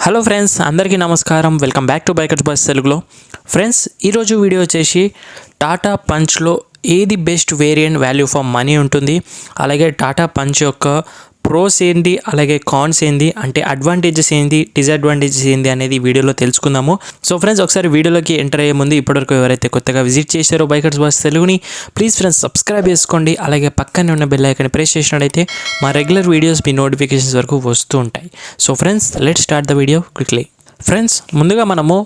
Hello friends, అందరికీ నమస్కారం. Welcome back to bikers bus తెలుగులో. ఫ్రెండ్స్, ఈరోజు వీడియో వచ్చేసి టాటా పంచ్లో ఏది best variant value for money ఉంటుంది, అలాగే టాటా పంచ్ యొక్క ప్రోస్ ఏంటి, అలాగే కాన్స్ ఏంటి, అంటే అడ్వాంటేజెస్ ఏంటి, డిసడ్వాంటేజెస్ ఏంటి అనేది వీడియోలో తెలుసుకుందాము. సో ఫ్రెండ్స్, ఒకసారి వీడియోలోకి ఎంటర్ అయ్యే ముందు ఇప్పటివరకు ఎవరైతే కొత్తగా విజిట్ చేశారో బైకర్స్ బస్ తెలుగుని, ప్లీజ్ ఫ్రెండ్స్ సబ్స్క్రైబ్ చేసుకోండి. అలాగే పక్కనే ఉన్న బెల్ ఐకాన్ ప్రెస్ చేసినట్టయితే మా రెగ్యులర్ వీడియోస్ మీ నోటిఫికేషన్స్ వరకు వస్తూ ఉంటాయి. So friends, let's start the video quickly. Friends, ముందుగా మనము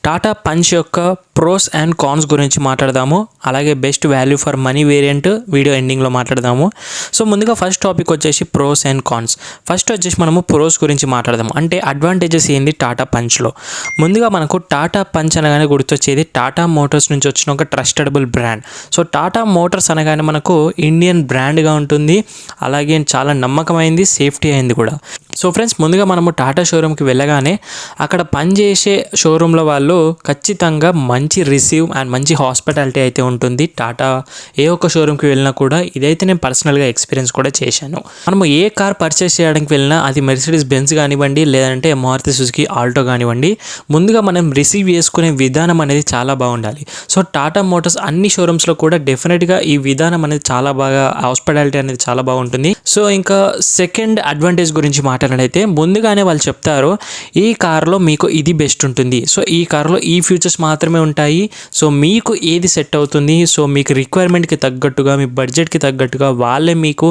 టాటా పంచ్ యొక్క ప్రోస్ అండ్ కాన్స్ గురించి మాట్లాడదాము, అలాగే best value for money variant video ఎండింగ్లో మాట్లాడదాము. సో ముందుగా ఫస్ట్ టాపిక్ వచ్చేసి ప్రోస్ అండ్ కాన్స్. ఫస్ట్ వచ్చేసి మనము ప్రోస్ గురించి మాట్లాడదాము, అంటే అడ్వాంటేజెస్ ఏంది టాటా పంచ్లో. ముందుగా మనకు టాటా పంచ్ అనగానే గుర్తొచ్చేది టాటా మోటార్స్ నుంచి వచ్చిన ఒక ట్రస్టడబుల్ బ్రాండ్. సో టాటా మోటార్స్ అనగానే మనకు ఇండియన్ బ్రాండ్గా ఉంటుంది, అలాగే చాలా నమ్మకమైంది, సేఫ్టీ అయింది కూడా. సో ఫ్రెండ్స్, ముందుగా మనము టాటా షోరూమ్కి వెళ్ళగానే అక్కడ పనిచేసే షోరూంలో వాళ్ళు ఖచ్చితంగా మంచి రిసీవ్ అండ్ మంచి హాస్పిటాలిటీ అయితే ఉంటుంది. టాటా ఏ ఒక్క షోరూమ్కి వెళ్ళినా కూడా ఇదైతే నేను పర్సనల్గా ఎక్స్పీరియన్స్ కూడా చేశాను. మనము ఏ కార్ పర్చేస్ చేయడానికి వెళ్ళినా, అది మెర్సిడీస్ బెంజ్ కానివ్వండి, లేదంటే మారుతి సుజుకి ఆల్టో కానివ్వండి, ముందుగా మనం రిసీవ్ చేసుకునే విధానం అనేది చాలా బాగుండాలి. సో టాటా మోటార్స్ అన్ని షోరూమ్స్లో కూడా డెఫినెట్గా ఈ విధానం అనేది చాలా బాగా, హాస్పిటాలిటీ అనేది చాలా బాగుంటుంది. సో ఇంకా సెకండ్ అడ్వాంటేజ్ గురించి మాట్లాడినట్లయితే, ముందుగానే వాళ్ళు చెప్తారు ఈ కార్లో మీకు ఇది బెస్ట్ ఉంటుంది, సో ఈ కార్లో ఈ ఫీచర్స్ మాత్రమే ఉంటాయి, సో మీకు ఏది సెట్ అవుతుంది, సో మీకు రిక్వైర్మెంట్కి తగ్గట్టుగా, మీ బడ్జెట్కి తగ్గట్టుగా వాళ్ళే మీకు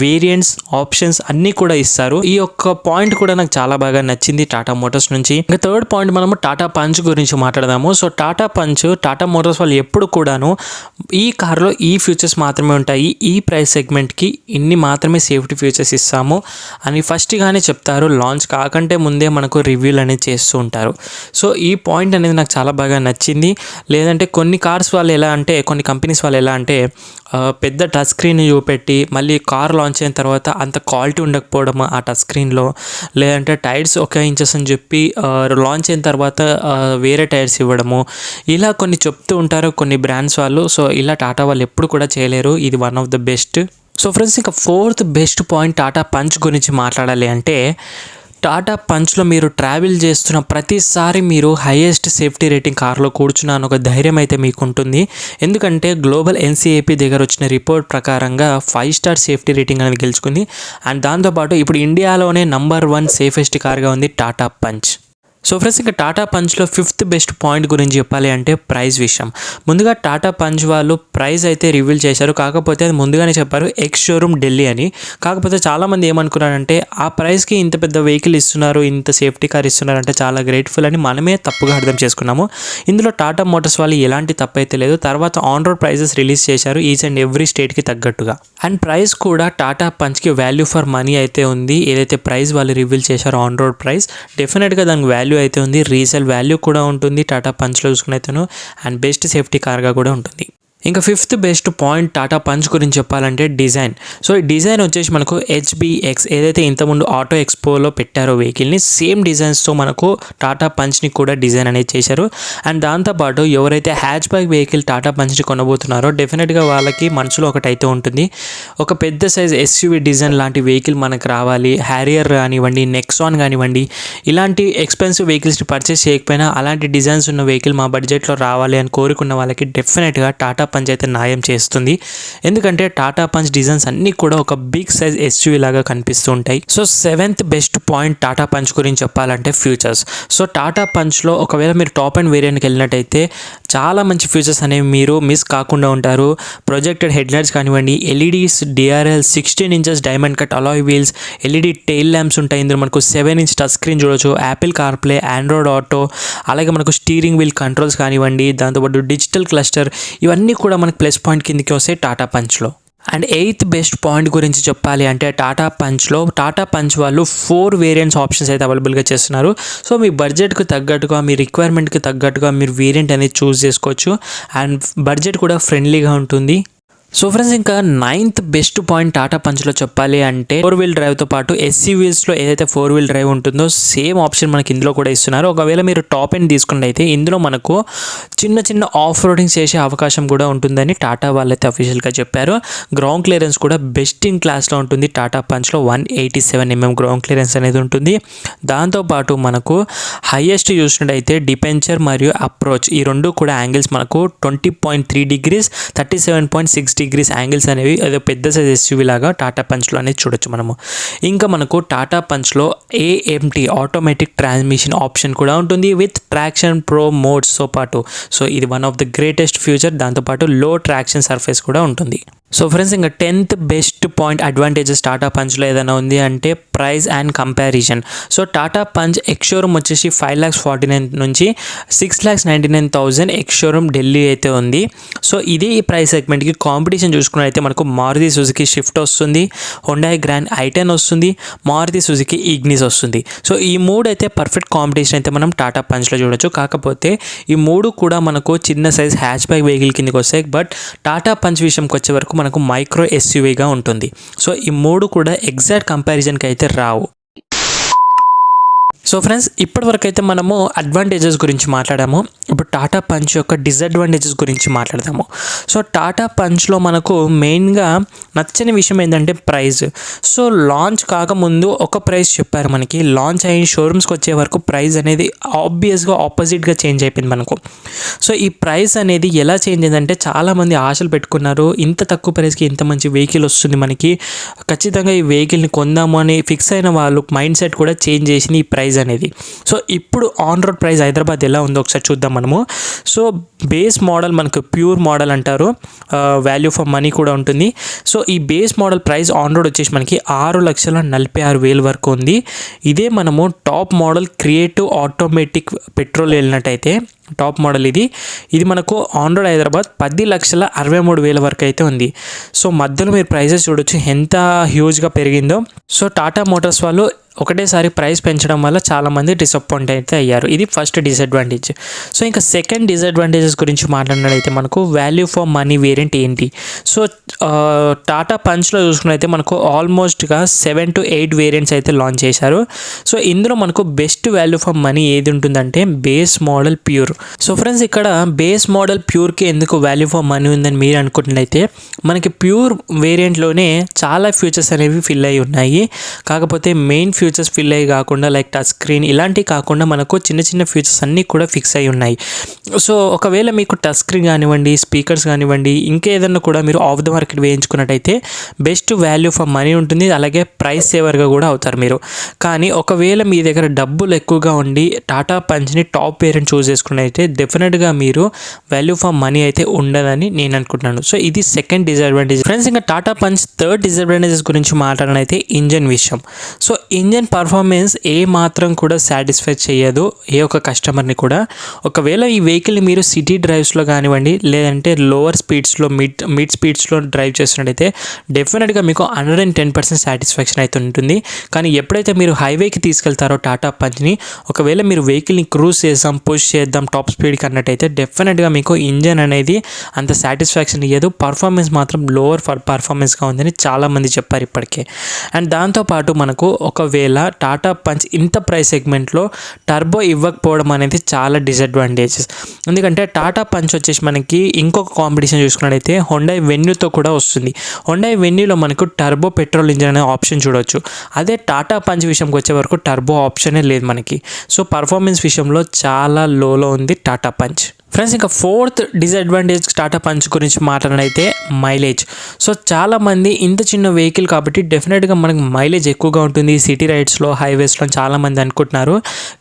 వేరియంట్స్, ఆప్షన్స్ అన్నీ కూడా ఇస్తారు. ఈ ఒక్క పాయింట్ కూడా నాకు చాలా బాగా నచ్చింది టాటా మోటార్స్ నుంచి. ఇంకా థర్డ్ పాయింట్ మనము టాటా పంచ్ గురించి మాట్లాడదాము. So Tata punch, Tata Motors వాళ్ళు ఎప్పుడు కూడాను ఈ కార్లో ఈ ఫీచర్స్ మాత్రమే ఉంటాయి, ఈ ప్రైస్ సెగ్మెంట్కి ఇన్ని మాత్రమే సేఫ్టీ ఫీచర్స్ ఇస్తాము అని ఫస్ట్గానే చెప్తారు. లాంచ్ కాకంటే ముందే మనకు రివ్యూలు అనేది చేస్తూ ఉంటారు. సో ఈ పాయింట్ అనేది నాకు చాలా బాగా నచ్చింది. లేదంటే కొన్ని కార్స్ వాళ్ళు ఎలా అంటే, కొన్ని కంపెనీస్ వాళ్ళు ఎలా అంటే పెద్ద టచ్ స్క్రీన్ చూపెట్టి మళ్ళీ కార్ లాంచ్ అయిన తర్వాత అంత క్వాలిటీ ఉండకపోవడం ఆ టచ్ స్క్రీన్లో, లేదంటే టైర్స్ ఒక ఇంచెస్ అని చెప్పి లాంచ్ అయిన తర్వాత వేరే టైర్స్ ఇవ్వడము, ఇలా కొన్ని చెప్తూ ఉంటారు కొన్ని బ్రాండ్స్ వాళ్ళు. సో ఇలా టాటా వాళ్ళు ఎప్పుడు కూడా చేయలేరు, ఇది one of the best. So friends, ఇంకా fourth best point Tata Punch గురించి మాట్లాడాలి అంటే, టాటా పంచ్లో మీరు ట్రావెల్ చేస్తున్న ప్రతిసారి మీరు హైయెస్ట్ సేఫ్టీ రేటింగ్ కార్లో కూర్చున్నాను ఒక ధైర్యం అయితే మీకు ఉంటుంది. ఎందుకంటే గ్లోబల్ ఎన్సీఏపీ దగ్గర వచ్చిన రిపోర్ట్ ప్రకారంగా 5 స్టార్ సేఫ్టీ రేటింగ్ అనేది గెలుచుకుంది. అండ్ దాంతోపాటు ఇప్పుడు ఇండియాలోనే నంబర్ 1 సేఫెస్ట్ కార్గా ఉంది టాటా పంచ్. సో ఫ్రెండ్స్, ఇంకా టాటా పంచ్లో ఫిఫ్త్ బెస్ట్ పాయింట్ గురించి చెప్పాలి అంటే ప్రైస్ విషయం. ముందుగా టాటా పంచ్ వాళ్ళు ప్రైస్ అయితే రివీల్ చేశారు, కాకపోతే అది ముందుగానే చెప్పారు ఎక్స్ షోరూమ్ ఢిల్లీ అని. కాకపోతే చాలామంది ఏమనుకున్నారంటే ఆ ప్రైస్కి ఇంత పెద్ద వెహికల్ ఇస్తున్నారు, ఇంత సేఫ్టీ కార్ ఇస్తున్నారు అంటే చాలా గ్రేట్ఫుల్ అని మనమే తప్పుగా అర్థం చేసుకున్నాము. ఇందులో టాటా మోటార్స్ వాళ్ళు ఎలాంటి తప్పు అయితే లేదు. తర్వాత ఆన్ రోడ్ ప్రైజెస్ రిలీజ్ చేశారు ఈచ్ అండ్ ఎవ్రీ స్టేట్కి తగ్గట్టుగా. అండ్ ప్రైస్ కూడా టాటా పంచ్కి వాల్యూ ఫర్ మనీ అయితే ఉంది. ఏదైతే ప్రైస్ వాళ్ళు రివీల్ చేశారో ఆన్ రోడ్ ప్రైస్, డెఫినెట్గా దానికి వాల్యూ అయితే ఉంది, రీసేల్ వాల్యూ కూడా ఉంటుంది టాటా పంచ్లో చూసుకున్నైతేను, అండ్ బెస్ట్ సేఫ్టీ కార్గా కూడా ఉంటుంది. ఇంకా fifth best point Tata Punch గురించి చెప్పాలంటే డిజైన్. సో ఈ డిజైన్ వచ్చేసి మనకు HBX ఏదైతే ఇంతకుముందు ఆటో ఎక్స్పోలో పెట్టారో వెహికల్ని, సేమ్ డిజైన్స్తో మనకు టాటా పంచ్ని కూడా డిజైన్ అనేది చేశారు. అండ్ దాంతోపాటు ఎవరైతే హ్యాచ్ బ్యాక్ వెహికల్ టాటా పంచ్ని కొనబోతున్నారో డెఫినెట్గా వాళ్ళకి మనసులో ఒకటైతే ఉంటుంది, ఒక పెద్ద సైజ్ SUV డిజైన్ లాంటి వెహికల్ మనకు రావాలి. హ్యారియర్ కానివ్వండి, నెక్సాన్ కానివ్వండి, ఇలాంటి ఎక్స్పెన్సివ్ వెహికల్స్ని పర్చేస్ చేయకపోయినా అలాంటి డిజైన్స్ ఉన్న వెహికల్ మా బడ్జెట్లో రావాలి అని కోరుకున్న వాళ్ళకి డెఫినెట్గా టాటా పంచ్ అయితే న్యాయం చేస్తుంది. ఎందుకంటే టాటా పంచ్ డిజైన్స్ అన్నీ కూడా ఒక బిగ్ సైజ్ SUV లాగా కనిపిస్తూ ఉంటాయి. So seventh best point Tata Punch గురించి చెప్పాలంటే ఫ్యూచర్స్. సో టాటా పంచ్లో ఒకవేళ మీరు టాప్ అండ్ వేరియంట్కి వెళ్ళినట్టయితే చాలా మంచి ఫీచర్స్ అనేవి మీరు మిస్ కాకుండా ఉంటారు. ప్రొజెక్టెడ్ హెడ్లైట్స్ కానివ్వండి, LEDs, DRL, 16 inches diamond cut alloy wheels, LED tail lamps ఉంటాయి. ఇందులో మనకు 7 ఇంచ్ టచ్ స్క్రీన్ చూడవచ్చు, యాపిల్ కార్ప్లే, ఆండ్రాయిడ్ ఆటో, అలాగే మనకు స్టీరింగ్ వీల్ కంట్రోల్స్ కానివ్వండి, దాంతోపాటు డిజిటల్ క్లస్టర్, ఇవన్నీ కూడా మనకు ప్లస్ పాయింట్ కిందకి వస్తాయి టాటా పంచ్లో. అండ్ ఎయిత్ బెస్ట్ పాయింట్ గురించి చెప్పాలి అంటే టాటా పంచ్ వాళ్ళు 4 వేరియంట్స్ ఆప్షన్స్ అయితే అవైలబుల్గా చేస్తున్నారు. సో మీ బడ్జెట్కి తగ్గట్టుగా, మీ రిక్వైర్మెంట్కి తగ్గట్టుగా మీరు వేరియంట్ అనేది చూస్ చేసుకోవచ్చు. అండ్ బడ్జెట్ కూడా ఫ్రెండ్లీగా ఉంటుంది. సో ఫ్రెండ్స్, ఇంకా 9th బెస్ట్ పాయింట్ టాటా పంచ్లో చెప్పాలి అంటే 4-wheel డ్రైవ్తో పాటు ఎస్యూవీస్లో ఏదైతే 4-wheel డ్రైవ్ ఉంటుందో సేమ్ ఆప్షన్ మనకి ఇందులో కూడా ఇస్తున్నారు. ఒకవేళ మీరు టాప్ ఎండ్ తీసుకున్నట్లయితే ఇందులో మనకు చిన్న చిన్న ఆఫ్ రోడింగ్ చేసే అవకాశం కూడా ఉంటుందని టాటా వాళ్ళైతే అఫీషియల్గా చెప్పారు. గ్రౌండ్ క్లియరెన్స్ కూడా బెస్ట్ ఇన్ క్లాస్లో ఉంటుంది. టాటా పంచ్లో 187mm గ్రౌండ్ క్లియరెన్స్ అనేది ఉంటుంది. దాంతోపాటు మనకు హైయెస్ట్ చూసినట్టయితే డిపెంచర్ మరియు అప్రోచ్ ఈ రెండు కూడా యాంగిల్స్ మనకు 20.3 degrees 37.6 degrees యాంగిల్స్ అనేవి అదే పెద్ద సైజ్ ఎస్యూవీ లాగా టాటా పంచ్లో అనేది చూడొచ్చు మనము. ఇంకా మనకు టాటా పంచ్లో ఏఎంటీ ఆటోమేటిక్ ట్రాన్స్మిషన్ ఆప్షన్ కూడా ఉంటుంది విత్ ట్రాక్షన్ ప్రో మోడ్స్తో పాటు. సో ఇది one of the greatest future. దాంతోపాటు లో ట్రాక్షన్ సర్ఫేస్ కూడా ఉంటుంది. సో ఫ్రెండ్స్, ఇంకా 10th best point advantages Tata పంచ్లో ఏదైనా ఉంది అంటే price and comparison. So Tata Punch ex showroom వచ్చేసి 5,49,000 నుంచి 6,99,000 ఎక్స్ షోరూమ్ ఢిల్లీ అయితే ఉంది. సో ఇదే ఈ ప్రైస్ సెగ్మెంట్కి కాంపిటీషన్ చూసుకున్నట్లయితే మనకు మారుతి సుజుకి షిఫ్ట్ వస్తుంది, హుండాయ్ గ్రాండ్ i10 వస్తుంది, మారుతి సుజుకి ఇగ్నిస్ వస్తుంది. సో ఈ మూడు అయితే పర్ఫెక్ట్ కాంపిటీషన్ అయితే మనం టాటా పంచ్లో చూడొచ్చు. కాకపోతే ఈ మూడు కూడా మనకు చిన్న సైజ్ హ్యాచ్ బ్యాక్ వెహికల్ కిందకి వస్తాయి. బట్ టాటా పంచ్ విషయంకి వచ్చే వరకు మనకు మైక్రో ఎస్యూవీగా ఉంటుంది. సో ఈ మూడు కూడా ఎగ్జాక్ట్ కంపారిజన్కి అయితే రావు. సో ఫ్రెండ్స్, ఇప్పటివరకు అయితే మనము అడ్వాంటేజెస్ గురించి మాట్లాడాము. ఇప్పుడు టాటా పంచ్ యొక్క డిసడ్వాంటేజెస్ గురించి మాట్లాడదాము. సో టాటా పంచ్లో మనకు మెయిన్గా నచ్చని విషయం ఏంటంటే ప్రైస్. సో లాంచ్ కాకముందు ఒక ప్రైస్ చెప్పారు మనకి, లాంచ్ అయిన షోరూమ్స్కి వచ్చే వరకు ప్రైస్ అనేది ఆబ్వియస్గా ఆపోజిట్గా చేంజ్ అయిపోయింది మనకు. సో ఈ ప్రైస్ అనేది ఎలా చేంజ్ అయిందంటే చాలామంది ఆశలు పెట్టుకున్నారు, ఇంత తక్కువ ప్రైస్కి ఇంత మంచి వెహికల్ వస్తుంది మనకి, ఖచ్చితంగా ఈ వెహికల్ని కొందాము అని ఫిక్స్ అయిన వాళ్ళు మైండ్ సెట్ కూడా చేంజ్ చేసింది ఈ ప్రైస్ అనేది. సో ఇప్పుడు ఆన్ రోడ్ ప్రైస్ హైదరాబాద్ ఎలా ఉందో ఒకసారి చూద్దాం మనము. సో బేస్ మోడల్ మనకు ప్యూర్ మోడల్ అంటారు, వాల్యూ ఫర్ మనీ కూడా ఉంటుంది. సో ఈ base model price on road వచ్చేసి మనకి 6,46,000 వరకు ఉంది. ఇదే మనము top model creative automatic petrol వెళ్ళినట్టయితే టాప్ మోడల్ ఇది మనకు ఆన్ రోడ్ హైదరాబాద్ 10,63,000 వరకు అయితే ఉంది. సో మధ్యలో మీరు ప్రైజెస్ చూడొచ్చు ఎంత హ్యూజ్గా పెరిగిందో. సో టాటా మోటార్స్ వాళ్ళు ఒకటేసారి ప్రైస్ పెంచడం వల్ల చాలామంది డిసప్పాయింట్ అయితే అయ్యారు. ఇది ఫస్ట్ డిసడ్వాంటేజ్. సో ఇంకా సెకండ్ డిసడ్వాంటేజెస్ గురించి మాట్లాడినట్లయితే మనకు వాల్యూ ఫర్ మనీ వేరియంట్ ఏంటి. సో టాటా పంచ్లో చూసుకున్నైతే మనకు ఆల్మోస్ట్గా 7 to 8 వేరియంట్స్ అయితే లాంచ్ చేశారు. సో ఇందులో మనకు బెస్ట్ వాల్యూ ఫర్ మనీ ఏది ఉంటుందంటే base model pure. So friends, ఇక్కడ బేస్ మోడల్ ప్యూర్కి ఎందుకు వాల్యూ ఫర్ మనీ ఉందని మీరు అనుకుంటున్నట్లయితే మనకి ప్యూర్ వేరియంట్లోనే చాలా ఫీచర్స్ అనేవి ఫిల్ అయి ఉన్నాయి. కాకపోతే మెయిన్ ఫీచర్స్ ఫిల్ అయ్యి కాకుండా లైక్ టచ్ స్క్రీన్ ఇలాంటివి కాకుండా మనకు చిన్న చిన్న ఫీచర్స్ అన్నీ కూడా ఫిక్స్ అయి ఉన్నాయి. సో ఒకవేళ మీకు టచ్ స్క్రీన్ కానివ్వండి, స్పీకర్స్ కానివ్వండి, ఇంకేదన్నా కూడా మీరు ఆఫ్ ద మార్కెట్ వేయించుకున్నట్టయితే బెస్ట్ వాల్యూ ఫర్ మనీ ఉంటుంది. అలాగే ప్రైస్ సేవర్గా కూడా అవుతారు మీరు. కానీ ఒకవేళ మీ దగ్గర డబ్బులు ఎక్కువగా ఉండి టాటా పంచ్ని టాప్ వేరియంట్ చూస్ చేసుకున్నట్టయితే డెఫినెట్గా మీరు వాల్యూ ఫర్ మనీ అయితే ఉండదని నేను అనుకుంటున్నాను. సో ఇది సెకండ్ డిసడ్వాంటేజ్. ఫ్రెండ్స్, ఇంకా టాటా పంచ్ థర్డ్ డిసడ్వాంటేజెస్ గురించి మాట్లాడనైతే ఇంజన్ విషయం. సో ఇంజన్ పర్ఫార్మెన్స్ ఏ మాత్రం కూడా సాటిస్ఫై చేయదు ఏ ఒక్క కస్టమర్ని కూడా. ఒకవేళ ఈ వెహికల్ని మీరు సిటీ డ్రైవ్స్లో కానివ్వండి లేదంటే లోవర్ స్పీడ్స్లో మిడ్ స్పీడ్స్లో డ్రైవ్ చేస్తున్నట్టయితే డెఫినెట్గా మీకు 110% సాటిస్ఫాక్షన్ అయితే ఉంటుంది. కానీ ఎప్పుడైతే మీరు హైవేకి తీసుకెళ్తారో టాటా పంచ్ని, ఒకవేళ మీరు వెహికల్ని క్రూజ్ చేద్దాం, పుష్ చేద్దాం టాప్ స్పీడ్కి అన్నట్టయితే డెఫినెట్గా మీకు ఇంజన్ అనేది అంత సాటిస్ఫాక్షన్ ఇవ్వదు. పర్ఫార్మెన్స్ మాత్రం లోవర్ పర్ఫార్మెన్స్గా ఉందని చాలామంది చెప్పారు ఇప్పటికే. అండ్ దాంతోపాటు మనకు ఒకవేళ టాటా పంచ్ ఇంత ప్రైస్ సెగ్మెంట్లో టర్బో ఇవ్వకపోవడం అనేది చాలా డిసడ్వాంటేజెస్. ఎందుకంటే టాటా పంచ్ వచ్చేసి మనకి ఇంకొక కాంపిటీషన్ చూసుకున్నట్టయితే హుండాయ్ వెన్యూతో కూడా వస్తుంది. హుండాయ్ వెన్యూలో మనకు టర్బో పెట్రోల్ ఇంజిన్ అనే ఆప్షన్ చూడవచ్చు. అదే టాటా పంచ్ విషయంకి వచ్చే వరకు టర్బో ఆప్షనే లేదు మనకి. సో పర్ఫార్మెన్స్ విషయంలో చాలా లోలో ఉంది టాటా పంచ్. ఫ్రెండ్స్, ఇంకా ఫోర్త్ డిసడ్వాంటేజ్ టాటా పంచ్ గురించి మాట్లాడినైతే మైలేజ్. సో చాలామంది ఇంత చిన్న వెహికల్ కాబట్టి డెఫినెట్గా మనకు మైలేజ్ ఎక్కువగా ఉంటుంది సిటీ రైడ్స్లో, హైవేస్లో చాలామంది అనుకుంటున్నారు.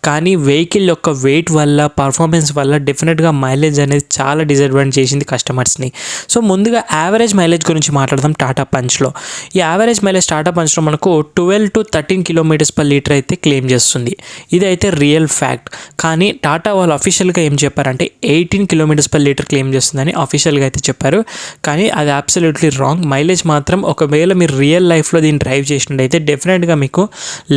కానీ వెహికల్ యొక్క వెయిట్ వల్ల, పర్ఫార్మెన్స్ వల్ల డెఫినెట్గా మైలేజ్ అనేది చాలా డిసడ్వాంటేజ్ చేసింది కస్టమర్స్ని. సో ముందుగా యావరేజ్ మైలేజ్ గురించి మాట్లాడదాం టాటా పంచ్లో. ఈ యావరేజ్ మైలేజ్ టాటా పంచ్లో మనకు 12 to 13 km/L అయితే క్లెయిమ్ చేస్తుంది. ఇదైతే రియల్ ఫ్యాక్ట్. కానీ టాటా వాళ్ళు అఫీషియల్గా ఏం చెప్పారంటే 8 18 km/లీటర్ క్లెయిమ్ చేస్తుందని అఫీషియల్గా అయితే చెప్పారు. కానీ అది అబ్సల్యూట్లీ రాంగ్. మైలేజ్ మాత్రం ఒకవేళ మీరు రియల్ లైఫ్లో దీన్ని డ్రైవ్ చేసినట్టయితే డెఫినెట్గా మీకు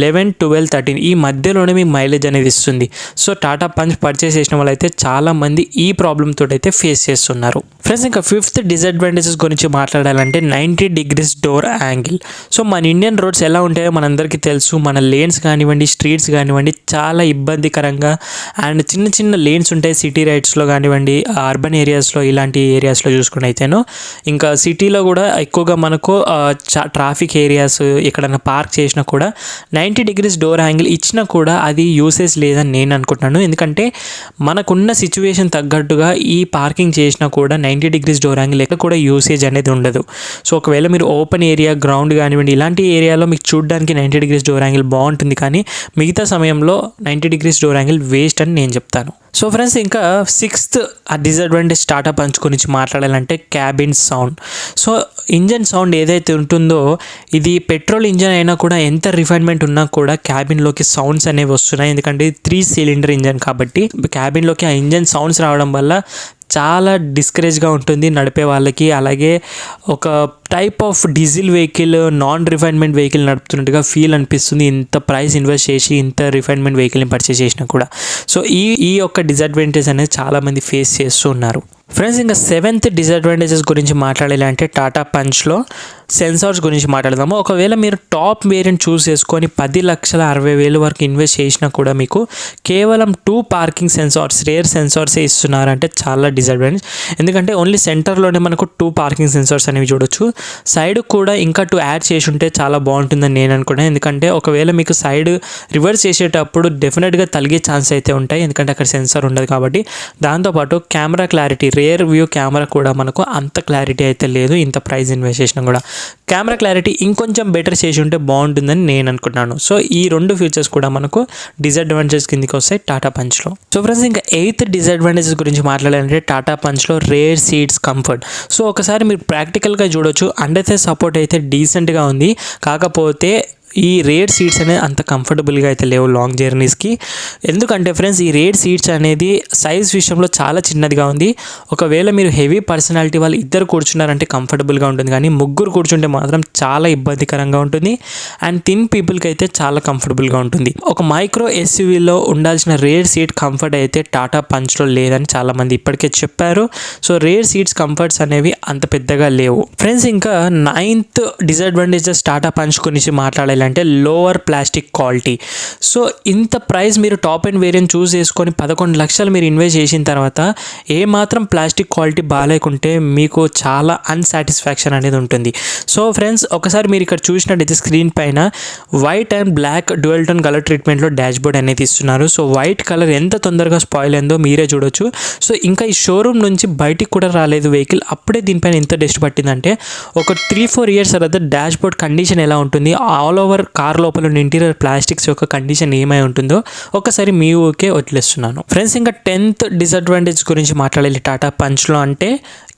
11, 12, 13 ఈ మధ్యలోనే మీకు మైలేజ్ అనేది ఇస్తుంది. సో టాటా పంచ్ పర్చేస్ చేసిన వాళ్ళైతే చాలామంది ఈ ప్రాబ్లమ్ తోటి అయితే ఫేస్ చేస్తున్నారు. ఫ్రెండ్స్, ఇంకా 5th డిసడ్వాంటేజెస్ గురించి మాట్లాడాలంటే 90 degrees డోర్ యాంగిల్. సో మన ఇండియన్ రోడ్స్ ఎలా ఉంటాయో మనందరికీ తెలుసు. మన లేన్స్ కానివ్వండి, స్ట్రీట్స్ కానివ్వండి, చాలా ఇబ్బందికరంగా అండ్ చిన్న చిన్న లేన్స్ ఉంటాయి సిటీ రైడ్స్లో కానివ్వండి, అర్బన్ ఏరియాస్లో, ఇలాంటి ఏరియాస్లో చూసుకుని అయితేనో. ఇంకా సిటీలో కూడా ఎక్కువగా మనకు ట్రాఫిక్ ఏరియాస్ ఎక్కడైనా పార్క్ చేసినా కూడా 90 degrees డోర్ యాంగిల్ ఇచ్చినా కూడా అది యూసేజ్ లేదని నేను అనుకుంటున్నాను. ఎందుకంటే మనకున్న సిచ్యువేషన్ తగ్గట్టుగా ఈ పార్కింగ్ చేసినా కూడా 90 degrees డోర్ యాంగిల్ ఎక్కడ కూడా యూసేజ్ అనేది ఉండదు. సో ఒకవేళ మీరు ఓపెన్ ఏరియా, గ్రౌండ్ కానివ్వండి, ఇలాంటి ఏరియాలో మీకు చూడడానికి 90 degrees డోర్ యాంగిల్ బాగుంటుంది. కానీ మిగతా సమయంలో 90 degrees డోర్ యాంగిల్ వేస్ట్ అని నేను చెప్తాను. సో ఫ్రెండ్స్, ఇంకా 6th డిసడ్వాంటేజ్ టాటా పంచ్ గురించి మాట్లాడాలంటే cabin sound. So engine sound ఏదైతే ఉంటుందో, ఇది పెట్రోల్ ఇంజన్ అయినా కూడా ఎంత రిఫైన్మెంట్ ఉన్నా కూడా క్యాబిన్లోకి సౌండ్స్ అనేవి వస్తున్నాయి. ఎందుకంటే 3 cylinder ఇంజన్ కాబట్టి క్యాబిన్లోకి ఆ ఇంజన్ సౌండ్స్ రావడం వల్ల చాలా డిస్కరేజ్గా ఉంటుంది నడిపే వాళ్ళకి. అలాగే ఒక type of diesel vehicle, non refinement vehicle నడుపుతున్నట్టుగా ఫీల్ అనిపిస్తుంది ఇంత ప్రైస్ ఇన్వెస్ట్ చేసి ఇంత రిఫైన్మెంట్ వెహికల్ని పర్చేస్ చేసినా కూడా. సో ఈ యొక్క డిసడ్వాంటేజ్ అనేది చాలామంది ఫేస్ చేస్తూ ఉన్నారు. ఫ్రెండ్స్, ఇంకా 7th డిసడ్వాంటేజెస్ గురించి మాట్లాడాలి అంటే టాటా పంచ్లో సెన్సార్స్ గురించి మాట్లాడదాము. ఒకవేళ మీరు టాప్ వేరియంట్ చూస్ చేసుకొని 10,60,000 వరకు ఇన్వెస్ట్ చేసినా కూడా మీకు కేవలం 2 పార్కింగ్ సెన్సార్స్, రేర్ సెన్సార్సే ఇస్తున్నారంటే చాలా డిసడ్వాంటేజ్. ఎందుకంటే ఓన్లీ సెంటర్లోనే మనకు 2 పార్కింగ్ సెన్సార్స్ అనేవి చూడొచ్చు. సైడ్ కూడా ఇంకా 2 యాడ్ చేసి ఉంటే చాలా బాగుంటుందని నేను అనుకున్నాను. ఎందుకంటే ఒకవేళ మీకు సైడ్ రివర్స్ చేసేటప్పుడు డెఫినెట్గా తలిగే ఛాన్స్ అయితే ఉంటాయి, ఎందుకంటే అక్కడ సెన్సార్ ఉండదు కాబట్టి. దాంతోపాటు camera clarity, rear view camera కూడా మనకు అంత క్లారిటీ అయితే లేదు. ఇంత ప్రైస్ ఇన్వెస్ట్ చేసినా కూడా కెమెరా క్లారిటీ ఇంకొంచెం బెటర్ చేసి ఉంటే బాగుంటుందని నేను అనుకుంటున్నాను. సో ఈ 2 ఫీచర్స్ కూడా మనకు డిసడ్వాంటేజెస్ కిందకి వస్తాయి టాటా పంచ్లో. సో ఫ్రెండ్స్, ఇంకా 8th డిసడ్వాంటేజెస్ గురించి మాట్లాడాలంటే టాటా పంచ్లో రేర్ సీట్స్ కంఫర్ట్. సో ఒకసారి మీరు ప్రాక్టికల్గా చూడొచ్చు, అండర్ థై సపోర్ట్ అయితే డీసెంట్గా ఉంది. కాకపోతే ఈ రేర్ సీట్స్ అనేది అంత కంఫర్టబుల్గా అయితే లేవు లాంగ్ జర్నీస్కి. ఎందుకంటే ఫ్రెండ్స్, ఈ రేర్ సీట్స్ అనేది సైజ్ విషయంలో చాలా చిన్నదిగా ఉంది. ఒకవేళ మీరు హెవీ పర్సనాలిటీ వాళ్ళు ఇద్దరు కూర్చున్నారంటే కంఫర్టబుల్గా ఉంటుంది, కానీ ముగ్గురు కూర్చుంటే మాత్రం చాలా ఇబ్బందికరంగా ఉంటుంది. అండ్ థిన్ పీపుల్కి అయితే చాలా కంఫర్టబుల్గా ఉంటుంది. ఒక మైక్రో ఎస్యూవీలో ఉండాల్సిన రేర్ సీట్ కంఫర్ట్ అయితే టాటా పంచ్లో లేదని చాలామంది ఇప్పటికే చెప్పారు. సో రేర్ సీట్స్ కంఫర్ట్స్ అనేవి అంత పెద్దగా లేవు. ఫ్రెండ్స్, ఇంకా 9th డిసడ్వాంటేజెస్ టాటా పంచ్ గురించి మాట్లాడాలి అంటే లోవర్ ప్లాస్టిక్ క్వాలిటీ. సో ఇంత ప్రైస్ మీరు టాప్ అండ్ వేరియంట్ చూస్ చేసుకొని 11 లక్షలు మీరు ఇన్వెస్ట్ చేసిన తర్వాత ఏమాత్రం ప్లాస్టిక్ క్వాలిటీ బాగాలేకుంటే మీకు చాలా అన్సాటిస్ఫాక్షన్ అనేది ఉంటుంది. సో ఫ్రెండ్స్, ఒకసారి మీరు ఇక్కడ చూసినట్టయితే స్క్రీన్ పైన white and black dual tone colour ట్రీట్మెంట్లో డాష్ బోర్డ్ అనేది ఇస్తున్నారు. సో వైట్ కలర్ ఎంత తొందరగా స్పాయిల్ అయిందో మీరే చూడొచ్చు. సో ఇంకా ఈ షోరూమ్ నుంచి బయటికి కూడా రాలేదు వెహికల్, అప్పుడే దీనిపైన ఎంత డస్ట్ పట్టిందంటే ఒక 3-4 ఇయర్స్ తర్వాత డాష్ బోర్డ్ కండిషన్ ఎలా ఉంటుంది, ఆల్ ఓవర్ కార్ లోపల ఉన్న ఇంటీరియర్ ప్లాస్టిక్స్ యొక్క కండిషన్ ఏమై ఉంటుందో ఒకసారి మీ ఊరికే వదిలేస్తున్నాను. ఫ్రెండ్స్, ఇంకా 10th డిసడ్వాంటేజ్ గురించి మాట్లాడాలి టాటా పంచ్లో అంటే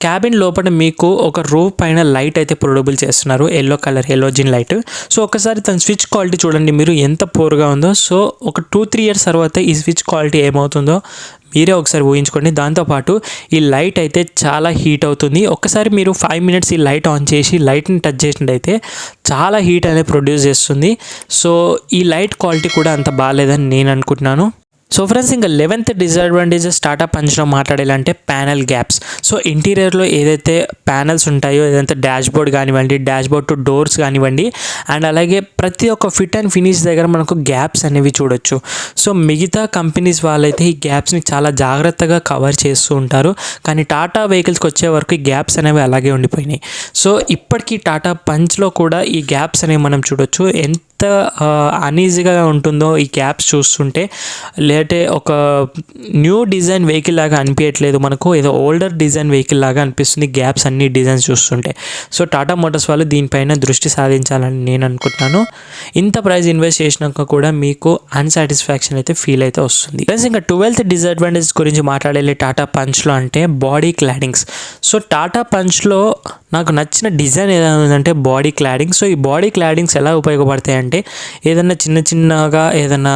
క్యాబిన్ లోపల మీకు ఒక రూఫ్ పైన లైట్ అయితే ప్రొడబుల్ చేస్తున్నారు, yellow colour halogen light. So ఒకసారి తన స్విచ్ క్వాలిటీ చూడండి మీరు ఎంత పూర్గా ఉందో. సో ఒక 2-3 ఇయర్స్ తర్వాత ఈ స్విచ్ క్వాలిటీ ఏమవుతుందో మీరే ఒకసారి ఊహించుకోండి. దాంతోపాటు ఈ లైట్ అయితే చాలా హీట్ అవుతుంది. ఒక్కసారి మీరు 5 minutes ఈ లైట్ ఆన్ చేసి లైట్ని టచ్ చేసినట్టయితే చాలా హీట్ అనేది ప్రొడ్యూస్ చేస్తుంది. సో ఈ లైట్ క్వాలిటీ కూడా అంత బాగాలేదని నేను అనుకుంటున్నాను. సో ఫ్రెండ్స్, ఇంకా 11th డిసడ్వాంటేజెస్ టాటా పంచ్లో మాట్లాడాలంటే ప్యానల్ గ్యాప్స్. సో ఇంటీరియర్లో ఏదైతే ప్యానల్స్ ఉంటాయో, ఏదైతే డాష్ బోర్డ్ కానివ్వండి, డాష్ బోర్డ్ టు డోర్స్ కానివ్వండి, అండ్ అలాగే ప్రతి ఒక్క ఫిట్ అండ్ ఫినిష్ దగ్గర మనకు గ్యాప్స్ అనేవి చూడొచ్చు. సో మిగతా కంపెనీస్ వాళ్ళైతే ఈ గ్యాప్స్ని చాలా జాగ్రత్తగా కవర్ చేస్తూ ఉంటారు, కానీ టాటా వెహికల్స్కి వచ్చే వరకు ఈ గ్యాప్స్ అనేవి అలాగే ఉండిపోయినాయి. సో ఇప్పటికీ టాటా పంచ్లో కూడా ఈ గ్యాప్స్ అనేవి మనం చూడొచ్చు. ఎంత అన్ఈజీగా ఉంటుందో ఈ గ్యాప్స్ చూస్తుంటే. లేదంటే ఒక న్యూ డిజైన్ వెహికల్ లాగా అనిపించట్లేదు, మనకు ఏదో ఓల్డర్ డిజైన్ వెహికల్ లాగా అనిపిస్తుంది గ్యాప్స్ అన్ని డిజైన్స్ చూస్తుంటే. సో టాటా మోటార్స్ వాళ్ళు దీనిపైన దృష్టి సాధించాలని నేను అనుకుంటున్నాను. ఇంత ప్రైస్ ఇన్వెస్ట్ చేసినాక కూడా మీకు అన్సాటిస్ఫాక్షన్ అయితే ఫీల్ అయితే వస్తుంది. ప్లస్ ఇంకా 12th డిసడ్వాంటేజ్ గురించి మాట్లాడాలి టాటా పంచ్లో అంటే బాడీ క్లాడింగ్స్. సో టాటా పంచ్లో నాకు నచ్చిన డిజైన్ ఏదైనా ఉందంటే బాడీ క్లాడింగ్. సో ఈ బాడీ క్లాడింగ్స్ ఎలా ఉపయోగపడతాయి అంటే ఏదైనా చిన్నగా ఏదైనా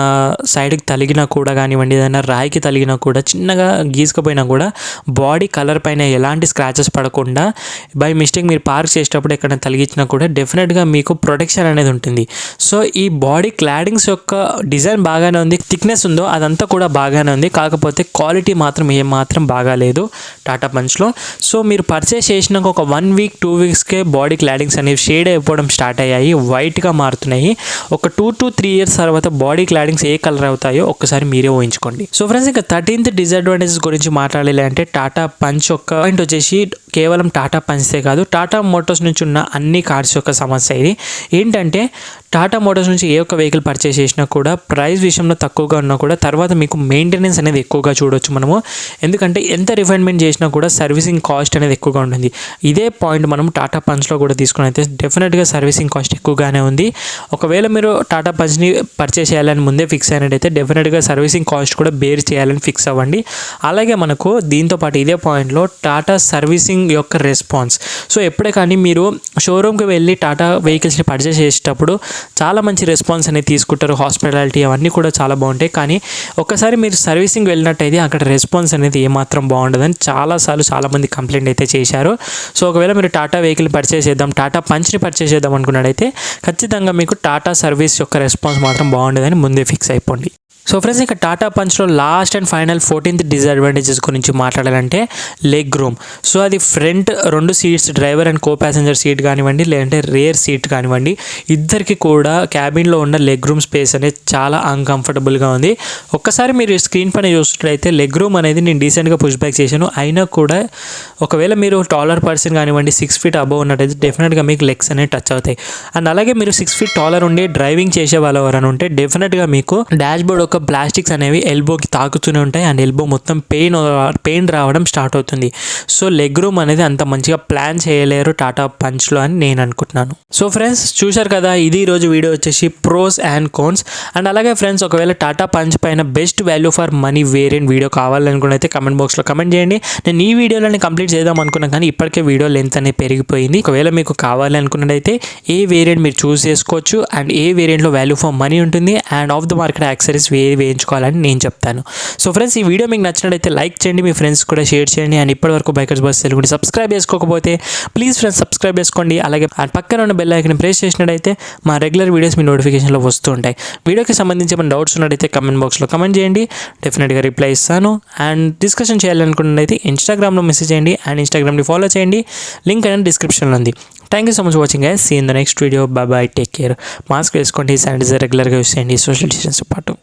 సైడ్కి తగిలినా కూడా కానివ్వండి, ఏదైనా రాయికి తగిలినా కూడా చిన్నగా గీసుకుపోయినా కూడా బాడీ కలర్ పైన ఎలాంటి స్క్రాచెస్ పడకుండా బై మిస్టేక్ మీరు పార్క్ చేసేటప్పుడు ఎక్కడైనా తగిలించినా కూడా డెఫినెట్గా మీకు ప్రొటెక్షన్ అనేది ఉంటుంది. సో ఈ బాడీ క్లాడింగ్స్ యొక్క డిజైన్ బాగానే ఉంది, థిక్నెస్ ఉందో అదంతా కూడా బాగానే ఉంది, కాకపోతే క్వాలిటీ మాత్రం ఏమాత్రం బాగాలేదు టాటా పంచ్లో. సో మీరు పర్చేస్ చేసినాక ఒక 1 వీక్ 2 వీక్స్కే బాడీ క్లాడింగ్స్ అనేవి షేడ్ అయిపోవడం స్టార్ట్ అయ్యాయి, వైట్గా మారుతున్నాయి. ఒక 2 to 3 years తర్వాత బాడీ క్లాడింగ్స్ ఏ కలర్ అవుతాయో ఒక్కసారి మీరే ఊహించుకోండి. సో ఫ్రెండ్స్, ఇంకా 13th డిసడ్వాంటేజెస్ గురించి మాట్లాడాలి అంటే టాటా పంచ్ యొక్క పాయింట్ వచ్చేసి కేవలం టాటా పంచ్తే కాదు, టాటా మోటార్స్ నుంచి ఉన్న అన్ని కార్స్ యొక్క సమస్య ఇది. ఏంటంటే టాటా మోటార్స్ నుంచి ఏ ఒక్క వెహికల్ పర్చేస్ చేసినా కూడా ప్రైస్ విషయంలో తక్కువగా ఉన్నా కూడా తర్వాత మీకు మెయింటెనెన్స్ అనేది ఎక్కువగా చూడొచ్చు మనము. ఎందుకంటే ఎంత రిఫైన్మెంట్ చేసినా కూడా సర్వీసింగ్ కాస్ట్ అనేది ఎక్కువగా ఉంటుంది. ఇదే పాయింట్ మనం టాటా పంచ్లో కూడా తీసుకుని అయితే డెఫినెట్గా సర్వీసింగ్ కాస్ట్ ఎక్కువగానే ఉంది. ఒకవేళ మీరు టాటా పంచ్ని పర్చేస్ చేయాలని ముందే ఫిక్స్ అయినట్టయితే డెఫినెట్గా సర్వీసింగ్ కాస్ట్ కూడా బేర్ చేయాలని ఫిక్స్ అవ్వండి. అలాగే మనకు దీంతోపాటు ఇదే పాయింట్లో టాటా సర్వీసింగ్ యొక్క రెస్పాన్స్. సో ఎప్పుడే కానీ మీరు షోరూమ్కి వెళ్ళి టాటా వెహికల్స్ని పర్చేస్ చేసేటప్పుడు చాలా మంచి రెస్పాన్స్ అనేది తీసుకుంటారు, హాస్పిటాలిటీ అవన్నీ కూడా చాలా బాగుంటాయి. కానీ ఒక్కసారి మీరు సర్వీసింగ్ వెళ్ళినట్టయితే అక్కడ రెస్పాన్స్ అనేది ఏమాత్రం బాగుండదని చాలామంది కంప్లైంట్ అయితే చేశారు. సో ఒకవేళ మీరు టాటా వెహికల్ పర్చేస్ చేద్దాం, టాటా పంచ్ని పర్చేస్ చేద్దాం అనుకున్నట్టయితే ఖచ్చితంగా మీకు టాటా సర్వీస్ యొక్క రెస్పాన్స్ మాత్రం బాగుండదని ముందే ఫిక్స్ అయిపోండి. సో ఫ్రెండ్స్, ఇక టాటా పంచ్లో last and final 14th disadvantages గురించి మాట్లాడాలంటే లెగ్ రూమ్. సో అది front 2 seats, driver and co passenger seat కానివ్వండి, లేదంటే రేర్ సీట్ కానివ్వండి, ఇద్దరికి కూడా క్యాబిన్లో ఉన్న లెగ్ రూమ్ స్పేస్ అనేది చాలా అన్కంఫర్టబుల్గా ఉంది. ఒక్కసారి మీరు స్క్రీన్ పైన చూసినట్లయితే లెగ్ రూమ్ అనేది నేను డీసెంట్గా పుష్ బ్యాక్ చేశాను, అయినా కూడా ఒకవేళ మీరు టాలర్ పర్సన్ కానివ్వండి 6 feet అబవ్ ఉన్నట్టయితే డెఫినెట్గా మీకు లెగ్స్ అనేవి టచ్ అవుతాయి. అండ్ అలాగే మీరు 6 feet టాలర్ ఉండి డ్రైవింగ్ చేసే వాళ్ళు ఎవరైనా ఉంటే డెఫినెట్గా మీకు డాష్ బోర్డ్ ఒక ప్లాస్టిక్స్ అనేవి ఎల్బోకి తాకుతూనే ఉంటాయి అండ్ ఎల్బో మొత్తం పెయిన్ రావడం స్టార్ట్ అవుతుంది. సో లెగ్ రూమ్ అనేది అంత మంచిగా ప్లాన్ చేయలేరు టాటా పంచ్లో అని నేను అనుకుంటున్నాను. సో ఫ్రెండ్స్, చూశారు కదా, ఇది ఈరోజు వీడియో వచ్చేసి ప్రోస్ అండ్ కోన్స్. అండ్ అలాగే ఫ్రెండ్స్, ఒకవేళ టాటా పంచ్ పైన best value for money variant video కావాలనుకున్న అయితే కమెంట్ బాక్స్లో కమెంట్ చేయండి. నేను ఈ వీడియోలని కంప్లీట్ చేద్దాం అనుకున్నాను కానీ ఇప్పటికే వీడియో లెంత్ అనేది పెరిగిపోయింది. ఒకవేళ మీకు కావాలి అనుకున్నట్టయితే ఏ వేరియంట్ మీరు చూస్ చేసుకోవచ్చు అండ్ ఏ వేరియంట్లో వాల్యూ ఫర్ మనీ ఉంటుంది and off the market accessories వేయించుకోవాలని నేను చెప్తాను. సో ఫ్రెండ్స్, ఈ వీడియో మీకు నచ్చినట్లయితే లైక్ చేయండి, మీ ఫ్రెండ్స్ కూడా షేర్ చేయండి. అండ్ ఇప్పటివరకు బైకర్స్ బస్ తెలుగు సబ్స్క్రైబ్ చేసుకోకపోతే ప్లీజ్ ఫ్రెండ్స్ సబ్స్క్రైబ్ చేసుకోండి. అలాగే పక్కన ఉన్న బెల్ ఐకాన్ ప్రెస్ చేసినట్టయితే మా రెగ్యులర్ వీడియోస్ మీ నోటిఫికేషన్లో వస్తూ ఉంటాయి. వీడియోకి సంబంధించి ఏమైనా డౌట్స్ ఉన్నట్టయితే కమెంట్ బాక్స్లో కమెంట్ చేయండి, డెఫినెట్గా రిప్లై ఇస్తాను. అండ్ డిస్కషన్ చేయాలనుకున్నట్టయితే ఇన్స్టాగ్రామ్లో మెసేజ్ చేయండి అండ్ ఇన్స్టాగ్రామ్ని ఫాలో చేయండి, లింక్ అనేది డిస్క్రిప్షన్లో ఉంది. Thank you so much watching guys. See in the next video. Bye bye, take care. Mask వేసుకోండి, శానిటైజర్ రెగ్యులర్గా యూస్ చేయండి, సోషల్ డిస్టెన్స్ పాటు.